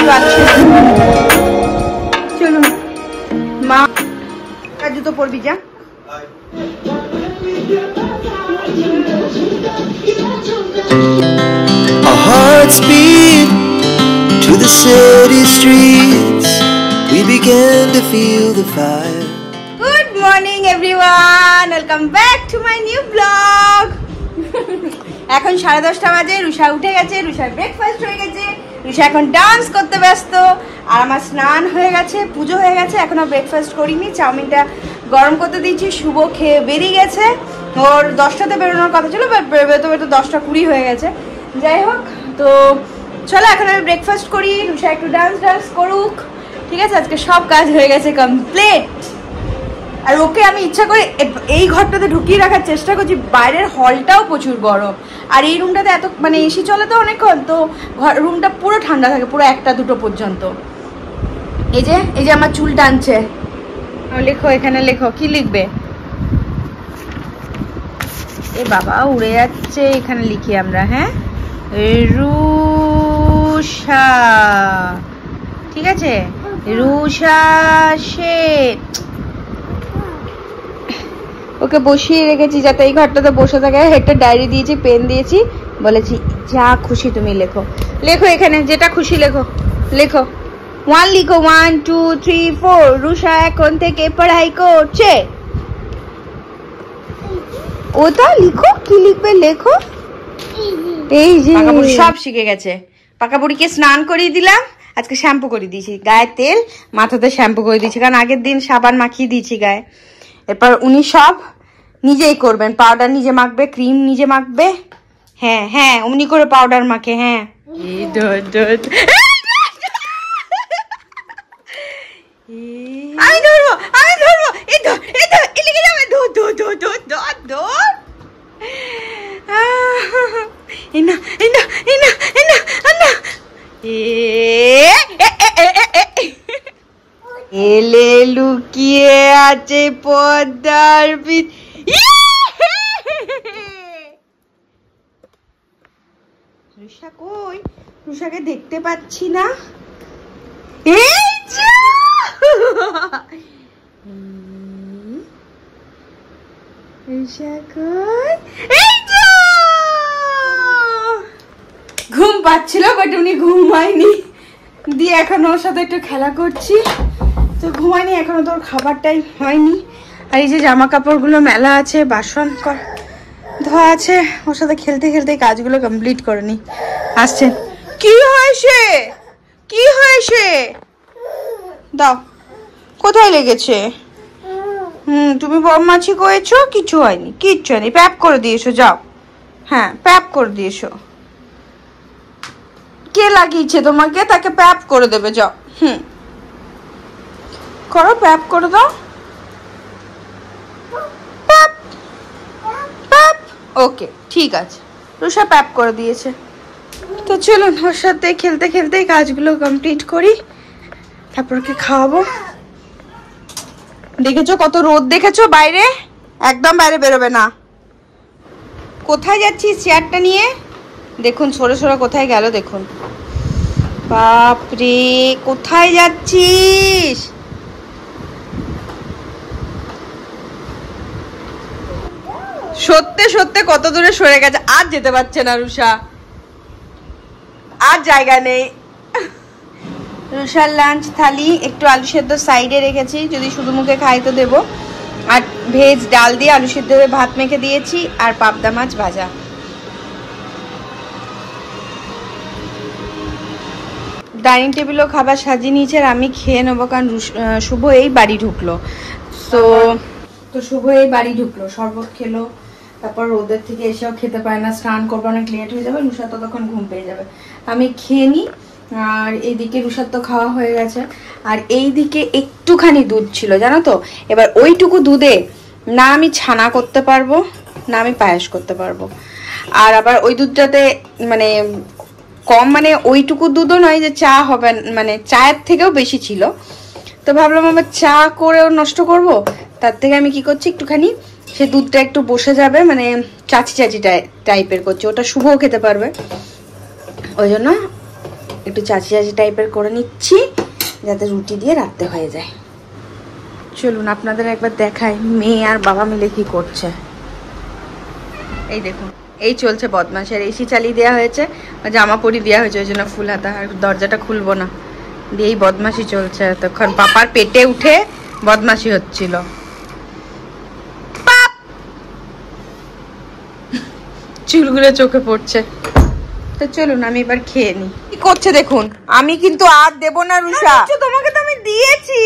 বাচ্চা। চলুন মা জুতো পরবি যা। Our hearts beat to the city streets. We began to feel the fire. Good morning everyone, welcome back to my new vlog. এখন 10:30 বাজে, রুষা উঠে গেছে, রুষার ব্রেকফাস্ট হয়ে গেছে, রুষা এখন ডান্স করতে ব্যস্ত, আর আমার স্নান হয়ে গেছে, পুজো হয়ে গেছে, এখনো ব্রেকফাস্ট করিনি। চাউমিনটা গরম করতে দিয়েছি, শুভ খেয়ে বেরিয়ে গেছে। ওর 10টাতে বেরোনোর কথা ছিল, বাট বেরোতে বেরোতে 10:20 হয়ে গেছে। যাই হোক, তো চলো এখন আমি ব্রেকফাস্ট করি, রুষা একটু ডান্স করুক, ঠিক আছে? আজকে সব কাজ হয়ে গেছে কমপ্লিট। আর ওকে আমি ইচ্ছা করে এই ঘরটাতে ঢুকিয়ে রাখার চেষ্টা করছি, বাইরের হলটাও প্রচুর গরম, আর এই রুমটাতে এত মানে এসি চলে তো অনেকক্ষণ, তো রুমটা পুরো ঠান্ডা থাকে পুরো 1টা-2টো পর্যন্ত। এই যে আমার চুল টানছে, লেখো এখানে, লেখো কি লিখবে? এ বাবা উড়ে যাচ্ছে, এখানে লিখি আমরা, হ্যাঁ, রুষা, ঠিক আছে? রুষা শেঠ। ওকে বসিয়ে রেখেছি যাতে এই ঘরটাতে বসে থাকে। একটা ডায়েরি দিয়েছি, পেন দিয়েছি, বলেছি যা খুশি তুমি লেখো, লেখো এখানে যেটা খুশি লেখো, লেখো 1 লিখো, 1 2 3 4। রুষা এখন থেকে পড়াই করছে। ওটা লিখো, কি লিখবে লেখো। এই যে পাকাবুড়ি সব শিখে গেছে। পাকাবুড়িকে স্নান করিয়ে দিলাম, আজকে শ্যাম্পু করে দিয়েছি, গায়ে তেল মাথাতে শ্যাম্পু করে দিয়েছি, কারণ আগের দিন সাবান মাখিয়ে দিয়েছি গায়ে। এরপর উনি সব নিজেই করবেন, পাউডার নিজে মাখবে, ক্রিম নিজে মাখবে। হ্যাঁ হ্যাঁ, উনি করে পাউডার মাখে। হ্যাঁ আমি ধরবো, লিখে যাবে, এলে লুকিয়ে আছে পদ্মার পিঠ। রুষা কই? রুষাকে দেখতে পাচ্ছি না। রুষা কই? ঘুম পাচ্ছিল, বাট উনি ঘুমায়নি, দিয়ে এখন ওর সাথে একটু খেলা করছি, তো ঘুমায়নি এখনো, তোর খাবার টাইম হয়নি। আর এই যে জামা কাপড়গুলো মেলা আছে, বাসন ধোয়া আছে, ওর সাথে খেলতে খেলতে কাজগুলো কমপ্লিট করে নি। আসছে, কি হয়েছে, কি হয়েছে দাও, কোথায় লেগেছে? তুমি বদমাছি করেছো? কিছু হয়নি, কিচ্ছু হয়নি, প্যাপ করে দিয়েছো, যাও। হ্যাঁ, প্যাপ করে দিয়েছো। কে লাগিয়েছে তোমাকে? তাকে প্যাপ করে দেবে, যাও। করো, প্যাপ করে দাও, প্যাপ প্যাপ। ওকে, ঠিক আছে, রুষা প্যাপ করে দিয়েছে। তো চলুন ওর সাথে খেলতে খেলতে কাজগুলো কমপ্লিট করি, তারপর কি খাওয়াবো। দেখেছো কত রোদ, দেখেছো বাইরে? একদম বাইরে বেরোবে না। কোথায় যাচ্ছিস চেয়ারটা নিয়ে? দেখুন সরে সরে কোথায় গেল, দেখুন। বাপরে, কোথায় যাচ্ছিস? সত্যি সত্যি কত দূরে সরে গেছে, আর যেতে পারছে না রুষা, আর জায়গা নেই। রুষার লাঞ্চ থালি একটু আলু সেদ্ধ সাইডে রেখেছি, যদি শুধু মুখে খাই তো দেবো। আর ভেজ ডাল দিয়ে আলু সেদ্ধ ভাত মেখে দিয়েছি, আর পাবদা মাছ ভাজা। ডাইনিং টেবিলও খাবার সাজিয়ে নিয়েছে, আর আমি খেয়ে নেবো, কারণ শুভ এই বাড়ি ঢুকলো। তো শুভ এই বাড়ি ঢুকলো, শরবত খেলো, তারপর রোদের থেকে এসেও খেতে পারে না, স্নান করবো, অনেক লেট হয়ে যাবে, রুষা ততক্ষণ ঘুম পেয়ে যাবে। আমি খেয়ে নিই, আর এইদিকে রুষার তো খাওয়া হয়ে গেছে, আর এইদিকে একটুখানি দুধ ছিল জানো তো। এবার ওইটুকু দুধে না আমি ছানা করতে পারবো, না আমি পায়েস করতে পারবো। আর আবার ওই দুধটাতে মানে কম, মানে ওইটুকু দুধও নয় যে চা হবে, মানে চায়ের থেকেও বেশি ছিল। তো ভাবলাম আবার চা করেও নষ্ট করব, তার থেকে আমি কি করছি, একটুখানি সে দুধটা একটু বসে যাবে, মানে চাচি চাচি টাইপের করছে, ওটা শুভও খেতে পারবে, ওই জন্য একটু চাচি চাচি টাইপের করে নিচ্ছি যাতে রুটি দিয়ে রাখতে হয়ে যায়। চলুন আপনাদের একবার দেখাই মেয়ে আর বাবা মিলে কি করছে। এই দেখুন, এই চলছে বদমাশ। আর এসি চালিয়ে দেওয়া হয়েছে, জামা পরি দেওয়া হয়েছে, ওই জন্য ফুল হাতা, আর দরজাটা খুলবো না দিয়েই বদমাশি চলছে। তখন পাপার পেটে উঠে বদমাশি হচ্ছিল। চুলগুলো চোখে পড়ছে। তো চলুন আমি এবার খেয়ে নি। কি করছে দেখুন, আমি কিন্তু আর দেব না রুষা, তোমাকে তো আমি দিয়েছি।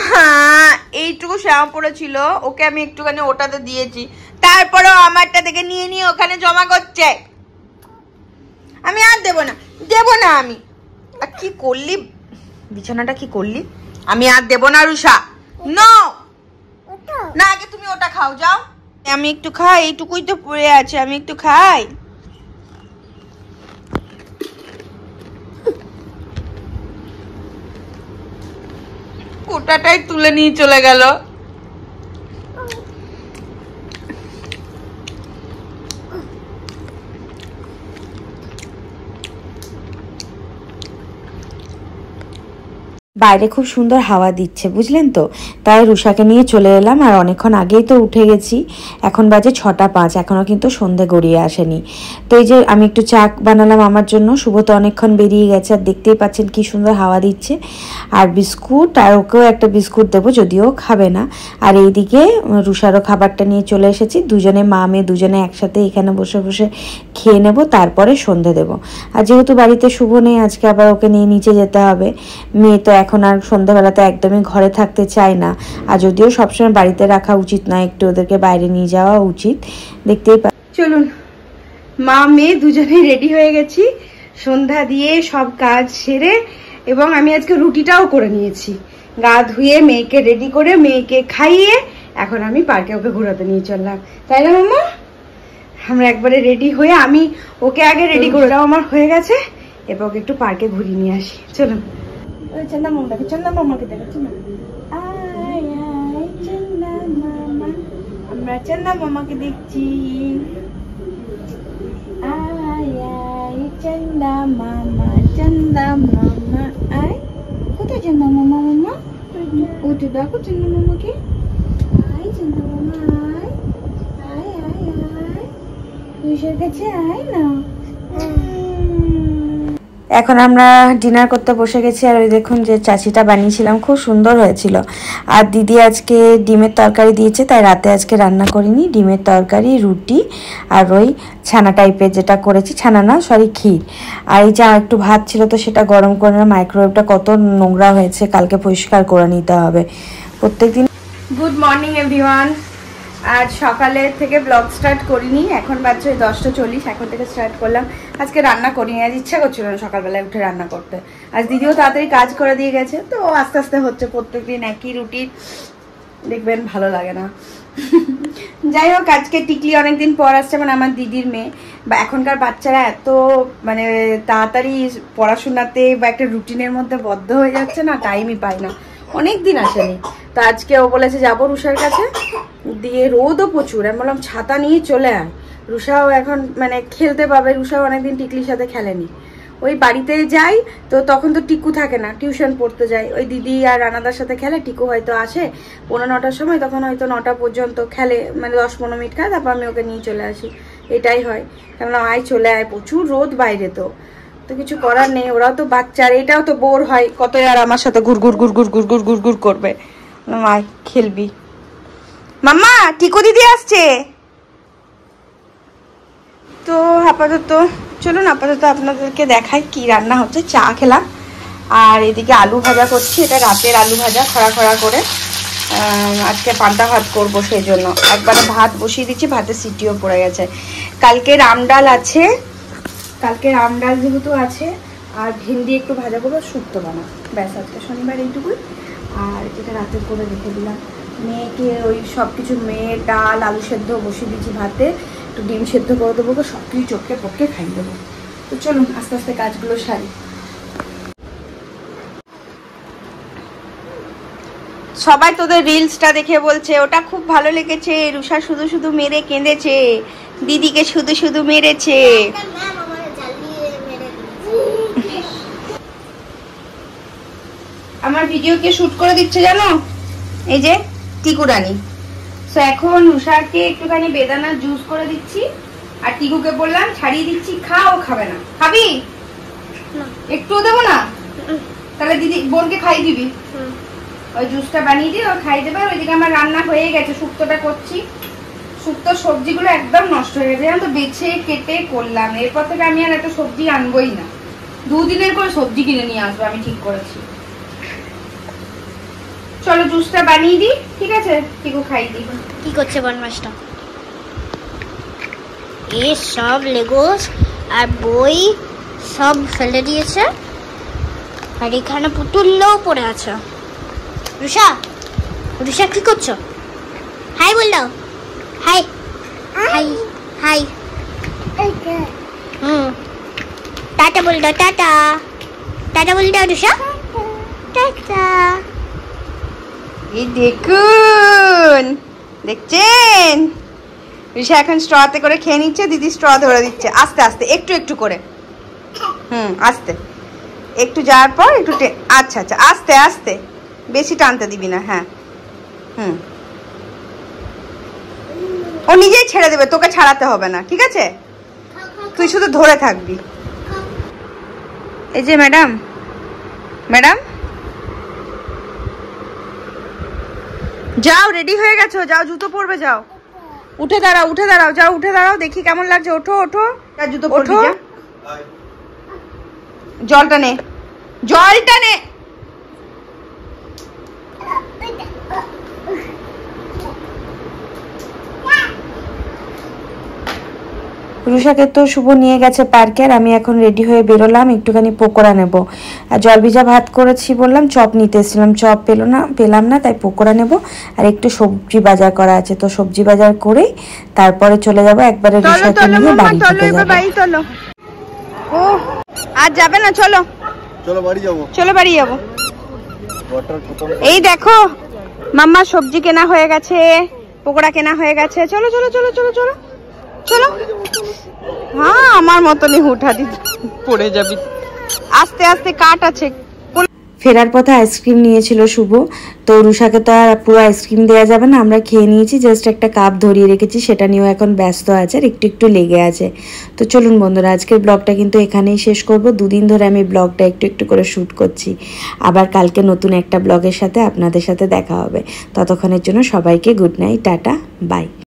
হ্যাঁ, এইটুকু শ্যামা পড়েছিল, ওকে আমি একটুখানি ওটাতে দিয়েছি, তারপরেও আমারটা থেকে নিয়ে নিয়ে ওখানে জমা করছে। আমি আর দেব না, দেব না আমি। আর কি করলি, বিছানাটা কি করলি? আমি আর দেব না রুষা, নো না। আগে তুমি ওটা খাও, যাও। আমি একটু খাই, এইটুকুই তো পড়ে আছে, আমি একটু খাই। কোটাটাই তুলে নিয়ে চলে গেল। বাইরে খুব সুন্দর হাওয়া দিচ্ছে, বুঝলেন তো, তাই রুষাকে নিয়ে চলে এলাম। আর অনেকক্ষণ আগেই তো উঠে গেছি, এখন বাজে 6টা 5, এখনও কিন্তু সন্ধে গড়িয়ে আসেনি। তো এই যে আমি একটু চা বানালাম আমার জন্য, শুভ তো অনেকক্ষণ বেরিয়ে গেছে, আর দেখতেই পাচ্ছেন কি সুন্দর হাওয়া দিচ্ছে। আর বিস্কুট, আর ওকেও একটা বিস্কুট দেবো, যদিও খাবে না। আর এইদিকে রুষারও খাবারটা নিয়ে চলে এসেছি, দুজনে মা মেয়ে দুজনে একসাথে এখানে বসে বসে খেয়ে নেব, তারপরে সন্ধে দেবো। আর যেহেতু বাড়িতে শুভ নেই, আজকে আবার ওকে নিয়ে নিচে যেতে হবে। মেয়ে তো এখন আর সন্ধ্যাবেলাতে একদমই ঘরে থাকতে চায় না, আর যদিও সবসময় বাড়িতে রাখা উচিত নয়, একটু ওদেরকে বাইরে নিয়ে যাওয়া উচিত। দেখতেই চলুন, মা মেয়ে দুজনেই রেডি হয়ে গেছি, সন্ধ্যা দিয়ে সব কাজ সেরে, এবং আমি আজকে রুটিটাও করে নিয়েছি। গা ধুয়ে মেয়েকে রেডি করে মেয়েকে খাইয়ে এখন আমি পার্কে ওকে ঘোরাতে নিয়ে চললাম, তাই না মামা? আমরা একবারে রেডি হয়ে, আমি ওকে আগে রেডি করে দাও, আমার হয়ে গেছে, এবার ওকে একটু পার্কে ঘুরিয়ে নিয়ে আসি। চলুন, চন্দা মামাকে, চন্দা মামাকে দেখাচ্ছি না, চন্দা মামা, আমরা চন্দা মামাকে দেখছি। চন্দা মামা, চন্দা মামা, আয় কোথায় চন্দা মামা? মামা ওটা দেখো চন্দা মামাকে, আয় চন্দা মামা, আয় আয় আয় আয়, তুষার কাছে আয় না। এখন আমরা ডিনার করতে বসে গেছি। আর ওই দেখুন যে চাচিটা বানিয়েছিলাম, খুব সুন্দর হয়েছিল। আর দিদি আজকে ডিমের তরকারি দিয়েছে, তাই রাতে আজকে রান্না করিনি, ডিমের তরকারি, রুটি আর ওই ছানা টাইপের যেটা করেছি, ছানা না সরি ক্ষীর। আর এই যে একটু ভাত ছিল, তো সেটা গরম করে, মাইক্রোওয়েভটা কত নোংরা হয়েছে, কালকে পরিষ্কার করে নিতে হবে প্রত্যেকদিন। Good morning everyone. আজ সকালে থেকে ব্লগ স্টার্ট করিনি, এখন বাজছে 10:40, এখন থেকে স্টার্ট করলাম। আজকে রান্না করিনি, আজ ইচ্ছা করছিল না সকালবেলায় উঠে রান্না করতে। আজ দিদিও তাড়াতাড়ি কাজ করে দিয়ে গেছে, তো আস্তে আস্তে হচ্ছে, প্রত্যেকদিন একই রুটিন, দেখবেন ভালো লাগে না। যাই হোক, আজকে টিকলি অনেকদিন পর আসছে, মানে আমার দিদির মেয়ে। বা এখনকার বাচ্চারা এত মানে তাড়াতাড়ি পড়াশোনাতে বা একটা রুটিনের মধ্যে বদ্ধ হয়ে যাচ্ছে না, টাইমই পায় না, অনেক দিন আসেনি। তো আজকে ও বলেছে যাবো রুষার কাছে, দিয়ে রোদও প্রচুর, আমি বললাম ছাতা নিয়ে চলে আয়, রুষাও এখন মানে খেলতে পাবে। রুষাও অনেকদিন টিকলির সাথে খেলেনি, ওই বাড়িতে যাই তো তখন তো টিকু থাকে না, টিউশন পড়তে যায়, ওই দিদি আর রানাদার সাথে খেলে। টিকু হয়তো আসে 9:45 সময়, তখন হয়তো 9টা পর্যন্ত খেলে, মানে 10-15 মিনিট খায়, তারপর আমি ওকে নিয়ে চলে আসি, এটাই হয়। কেমন আয় চলে আয়, প্রচুর রোদ বাইরে, তো কিছু করার নেই, ওরাও তো বাচ্চা, আর এটাও তো বোর হয়, কত আর আমার সাথে ঘুর ঘুর ঘুর ঘুর ঘুর ঘুর ঘুর ঘুর করবে। আয় খেলবি। মাম্মা টিকু দিদি আসছে। তো আপাতত চলুন, আপাতত আপনাদেরকে দেখাই কি রান্না হচ্ছে। চা খেলাম, আর এদিকে আলু ভাজা করছি, এটা রাতের আলু ভাজা, খড়া খড়া করে। আজকে পান্তা ভাত করবো, সেই জন্য একবারে ভাত বসিয়ে দিচ্ছি, ভাতের সিটিও পড়ে গেছে। কালকে রামডাল আছে, কালকে রামডাল যেহেতু আছে, আর ভেন্ডি একটু ভাজা করবো, শুক্তো বানাবো, ব্যাস আজকে শনিবার এইটুকুই। আর যেটা রাতে করে রেখে দিলাম, মেয়েকে ওই সব কিছু, মেয়ে ডাল আলু সেদ্ধ বসিয়ে দিচ্ছি, ভাতে একটু ডিম সেদ্ধ করে দেবো, সব কিছু চটকে পটকে খাইয়ে দেবো। তো চলুন আস্তে আস্তে কাজগুলো সারি। সবাই তোদের রিলসটা দেখে বলছে ওটা খুব ভালো লেগেছে, রুষা শুধু শুধু মেরে কেঁদেছে, দিদিকে শুধু শুধু মেরেছে। আমার ভিডিও কে শুট করে দিচ্ছে জানো? এই যে টিকু রানী। তো এখন উষাকে একটুখানি বেদানার জুস করে দিচ্ছি আর টিকুকে বললাম ছাড়িয়ে দিচ্ছি, খাও খাবে না। খাবি? একটুও দেবো না? তাহলে দিদি বোনকে খাই দিবি। ওই জুসটা বানিয়ে দিয়ে ও খাই দেবে। ওইদিকে আমার রান্না হয়ে গেছে, শুক্তোটা করছি। শুক্তো সবজিগুলো একদম নষ্ট হয়ে গেছে, জানো তো, বেছে কেটে করলাম। এরপর থেকে আমি আর এত সবজি আনবোই না, 2 দিনের করে সবজি কিনে নিয়ে আসবো, আমি ঠিক করেছি। চলো জুসটা বানিয়ে দিই, ঠিক আছে? টিকু খাই দিই। কি করছে বনমাসটা? এই সব লেগোস আর বই সব ফেলে দিয়েছে, আর এখানে পুতুলও পড়ে আছে। রুষা, রুষা কি করছো? হাই বল দাও। High high high. টাটা বল দাও। টাটা টাটা বল দাও রুষা। টাটা। এই দেখুন, দেখছেন ঋষা এখন স্ট্রতে করে খেয়ে নিচ্ছে, দিদি স্ট্র ধরে দিচ্ছে আস্তে আস্তে, একটু একটু করে। আস্তে একটু যাওয়ার পর একটু আচ্ছা আচ্ছা, আস্তে আস্তে, বেশি টানতে দিবি না। হ্যাঁ ও নিজেই ছেড়ে দেবে, তোকে ছাড়াতে হবে না, ঠিক আছে? তুই শুধু ধরে থাকবি। এই যে ম্যাডাম, ম্যাডাম যাও, রেডি হয়ে গেছো, যাও জুতো পরবে, যাও। উঠে দাঁড়াও, উঠে দাঁড়াও, যাও উঠে দাঁড়াও, দেখি কেমন লাগছে। ওঠো ওঠো, জুতো পরবি, যা। জলটা নে, জলটা নে। রুষাকে তো শুভ নিয়ে গেছে পার্কে, আর আমি এখন রেডি হয়ে বেরোলাম, একটুখানি পকোড়া নেব। আর জল ভিজা ভাত করেছি, বললাম চপ নিতে এসেছিলাম, চপ পেলাম না, তাই পকোড়া নেব। আর একটু সবজি বাজার করা আছে, তো সবজি বাজার করে তারপরে চলে যাব একবারে রুষাকে নিয়ে বাড়ি ঢুকে যাব। ও আজ যাবে না? চলো চলো বাড়ি যাবো, চলো বাড়ি যাবো। এই দেখো মাম্মা, সবজি কেনা হয়ে গেছে, পকোড়া কেনা হয়ে গেছে। চলো চলো চলো চলো চলো চলো। হ্যাঁ আমার মতনই হুটহাটি পড়ে যাবি, আস্তে আস্তে, কাট আছে। ফেরার পথে আইসক্রিম নিয়েছিল শুভ, তো রুষাকে তো আর পুরো আইসক্রিম দেওয়া যাবে না, আমরা খেয়ে নিয়েছি, জাস্ট একটা কাপ ধরিয়ে রেখেছি, সেটা নিয়েও এখন ব্যস্ত আছে আর একটু একটু লেগে আছে। তো চলুন বন্ধুরা, আজকের ব্লগটা কিন্তু এখানেই শেষ করব। 2 দিন ধরে আমি ব্লগটা একটু একটু করে শ্যুট করছি, আবার কালকে নতুন একটা ব্লগের সাথে আপনাদের সাথে দেখা হবে। ততক্ষণের জন্য সবাইকে গুড নাইট, টাটা, বাই।